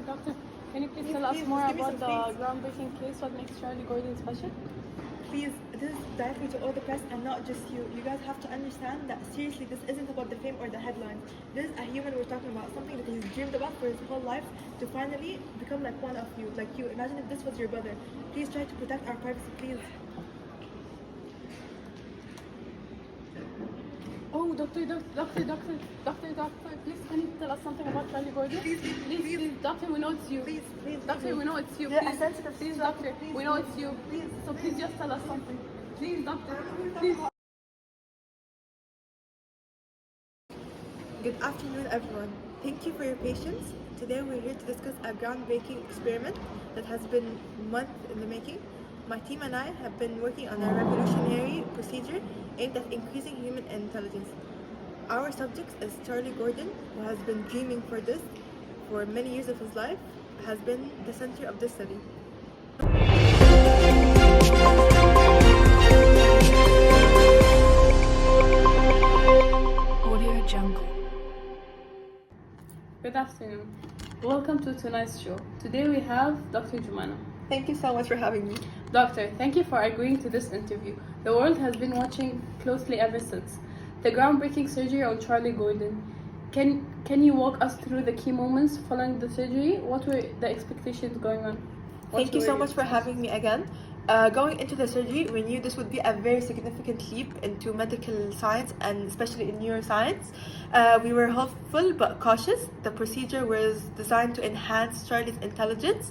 Doctor, can you please tell us more about the groundbreaking case? What makes Charlie Gordon special? Please, this is directly to all the press and not just you. You guys have to understand that seriously, this isn't about the fame or the headlines. This is a human we're talking about, something that he's dreamed about for his whole life to finally become like one of you, like you. Imagine if this was your brother. Please try to protect our privacy, please. Oh, doctor, please can you tell us something about Charlie Gordon? Please, doctor, we know it's you. Please, Doctor, we know it's you. Yeah, Please, a sensitive please, situation. doctor, Please, we know it's you. please. So please just tell us something. Please, doctor, please. Good afternoon, everyone. Thank you for your patience. Today we're here to discuss a groundbreaking experiment that has been months in the making. My team and I have been working on a revolutionary procedure aimed at increasing human intelligence. Our subject is Charlie Gordon, who has been dreaming for this for many years of his life, has been the center of this study. Audio Jungle. Good afternoon. Welcome to tonight's show. Today we have Dr. Jumana. Thank you so much for having me. Doctor, thank you for agreeing to this interview. The world has been watching closely ever since. The groundbreaking surgery on Charlie Gordon. Can you walk us through the key moments following the surgery? What were the expectations going on? Thank you so much for having me again. Going into the surgery, we knew this would be a very significant leap into medical science and especially in neuroscience. We were hopeful but cautious. The procedure was designed to enhance Charlie's intelligence,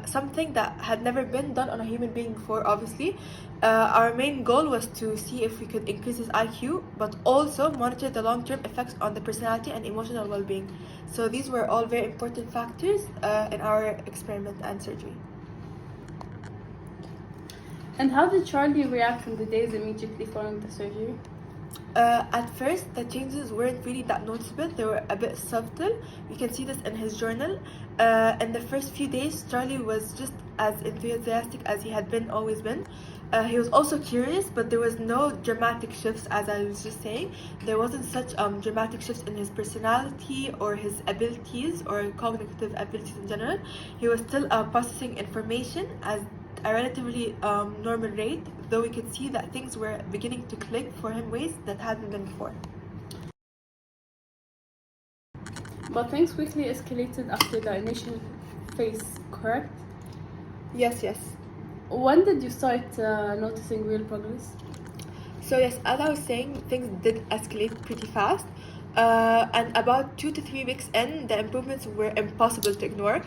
something that had never been done on a human being before, obviously. Our main goal was to see if we could increase his IQ, but also monitor the long-term effects on the personality and emotional well-being. So these were all very important factors in our experiment and surgery. And how did Charlie react in the days immediately following the surgery? At first, the changes weren't really that noticeable. They were a bit subtle. You can see this in his journal. In the first few days, Charlie was just as enthusiastic as he had always been. He was also curious, but there was no dramatic shifts, as I was just saying. There wasn't such dramatic shifts in his personality or his abilities or cognitive abilities in general. He was still processing information at a relatively normal rate, though we could see that things were beginning to click for him ways that hadn't been before. But things quickly escalated after the initial phase, correct? Yes. When did you start noticing real progress? So yes, as I was saying, things did escalate pretty fast. And about 2 to 3 weeks in, the improvements were impossible to ignore.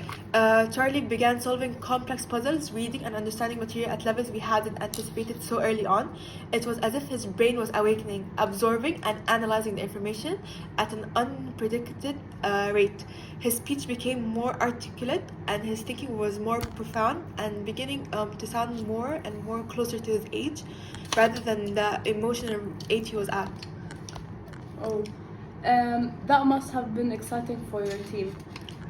Charlie began solving complex puzzles, reading and understanding material at levels we hadn't anticipated so early on. It was as if his brain was awakening, absorbing and analyzing the information at an unpredicted rate. His speech became more articulate and his thinking was more profound and beginning to sound more and more closer to his age rather than the emotional age he was at. Oh. That must have been exciting for your team.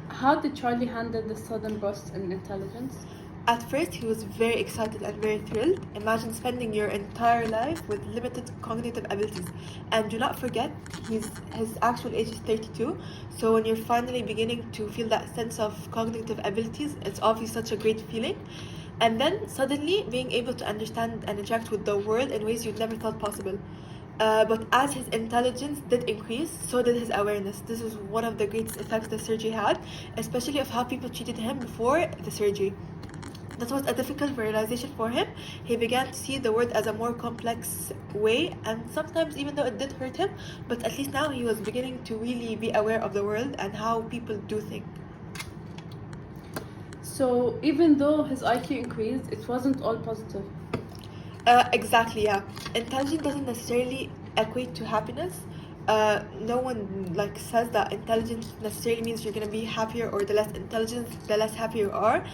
How did Charlie handle the sudden burst in intelligence? At first, he was very excited and very thrilled. Imagine spending your entire life with limited cognitive abilities. And do not forget, his actual age is 32. So when you're finally beginning to feel that sense of cognitive abilities, it's obviously such a great feeling. And then suddenly being able to understand and interact with the world in ways you'd never thought possible. But as his intelligence did increase, so did his awareness. This is one of the greatest effects the surgery had, especially of how people treated him before the surgery. That was a difficult realization for him. He began to see the world as a more complex way, and sometimes even though it did hurt him, but at least now he was beginning to really be aware of the world and how people do think. So even though his IQ increased, it wasn't all positive. Exactly, yeah. Intelligence doesn't necessarily equate to happiness. No one like says that intelligence necessarily means you're gonna be happier, or the less intelligent, the less happy you are.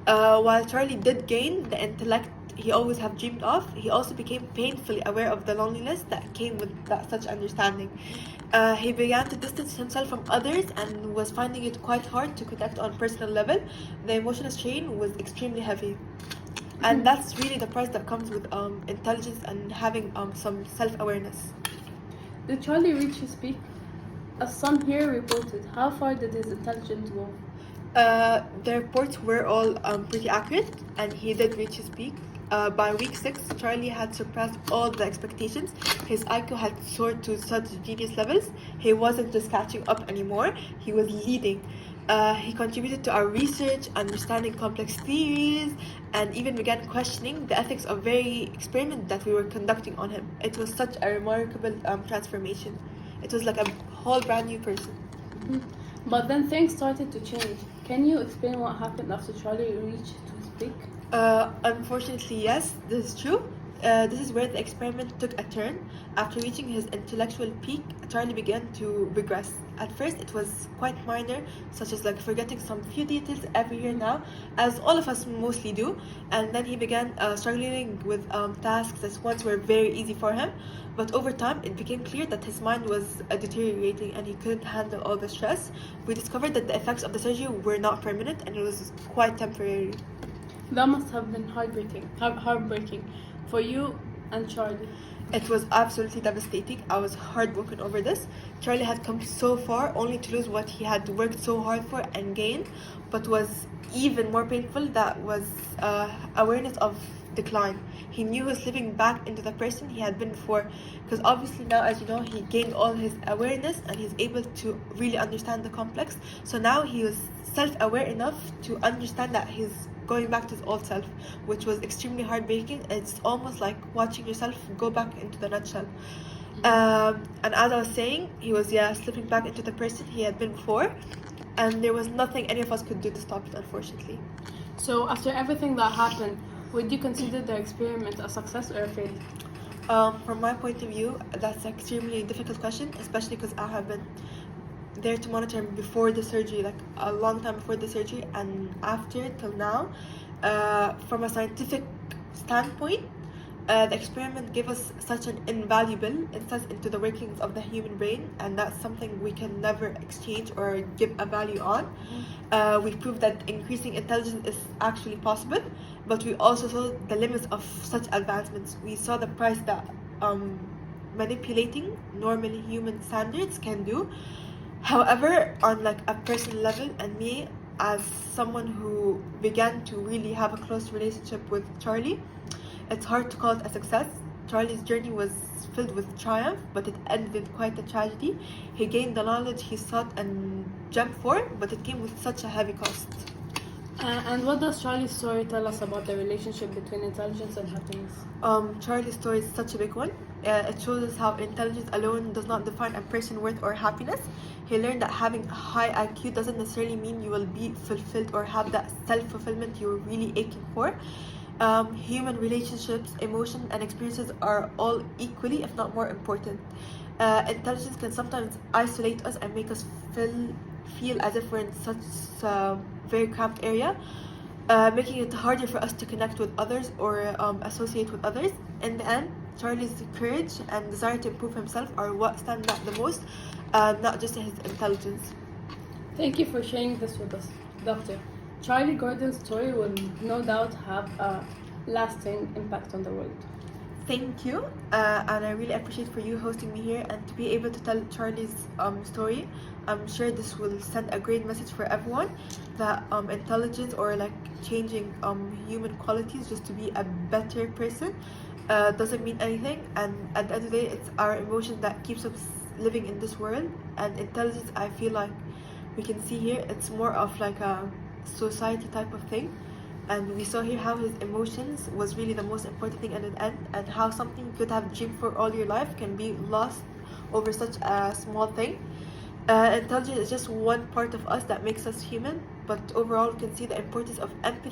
While Charlie did gain the intellect he always have dreamed of, he also became painfully aware of the loneliness that came with that such understanding. He began to distance himself from others and was finding it quite hard to connect on personal level. The emotional strain was extremely heavy, and that's really the price that comes with intelligence and having some self-awareness. Did Charlie reach his peak? As some here reported, how far did his intelligence go? The reports were all pretty accurate, and he did reach his peak. By week 6, Charlie had surpassed all the expectations. His IQ had soared to such genius levels. He wasn't just catching up anymore, he was leading. He contributed to our research, understanding complex theories, and even began questioning the ethics of very experiment that we were conducting on him. It was such a remarkable transformation. It was like a whole brand new person. But then things started to change. Can you explain what happened after Charlie reached his peak? Unfortunately, yes, this is true. This is where the experiment took a turn. After reaching his intellectual peak, Charlie began to regress. At first, it was quite minor, such as like forgetting some few details every year now, as all of us mostly do. And then he began struggling with tasks that once were very easy for him. But over time, it became clear that his mind was deteriorating and he couldn't handle all the stress. We discovered that the effects of the surgery were not permanent and it was quite temporary. That must have been heartbreaking for you and Charlie. It was absolutely devastating. I was heartbroken over this. Charlie had come so far only to lose what he had worked so hard for and gain. But was even more painful, that was awareness of decline. He knew he was slipping back into the person he had been before, because obviously now, as you know, he gained all his awareness and he's able to really understand the complex. So now he was self-aware enough to understand that he's going back to his old self, which was extremely heartbreaking. It's almost like watching yourself go back into the nutshell. And as I was saying, he was slipping back into the person he had been before, and there was nothing any of us could do to stop it, unfortunately. So after everything that happened, would you consider the experiment a success or a failure? From my point of view, that's an extremely difficult question, especially because I have been there to monitor him before the surgery, like a long time before the surgery and after till now. From a scientific standpoint, the experiment gave us such an invaluable insight into the workings of the human brain, and that's something we can never exchange or give a value on. We proved that increasing intelligence is actually possible, but we also saw the limits of such advancements. We saw the price that manipulating normally human standards can do. However, on like a personal level, and me as someone who began to really have a close relationship with Charlie, it's hard to call it a success. Charlie's journey was filled with triumph, but it ended in quite a tragedy. He gained the knowledge he sought and jumped for, but it came with such a heavy cost. And what does Charlie's story tell us about the relationship between intelligence and happiness? Charlie's story is such a big one. It shows us how intelligence alone does not define a person's worth or happiness. He learned that having a high IQ doesn't necessarily mean you will be fulfilled or have that self-fulfillment you're really aching for. Human relationships, emotions, and experiences are all equally, if not more important. Intelligence can sometimes isolate us and make us feel as if we're in such a very cramped area, making it harder for us to connect with others or associate with others. In the end, Charlie's courage and desire to improve himself are what stand out the most, not just his intelligence. Thank you for sharing this with us, Doctor. Charlie Gordon's story will no doubt have a lasting impact on the world. Thank you, and I really appreciate for you hosting me here and to be able to tell Charlie's story. I'm sure this will send a great message for everyone that intelligence or like changing human qualities just to be a better person doesn't mean anything, and at the end of the day, it's our emotion that keeps us living in this world. And intelligence, I feel like we can see here, it's more of like a society type of thing. And we saw here how his emotions was really the most important thing at the end, and how something you could have dreamed for all your life can be lost over such a small thing. Intelligence is just one part of us that makes us human, but overall, we can see the importance of empathy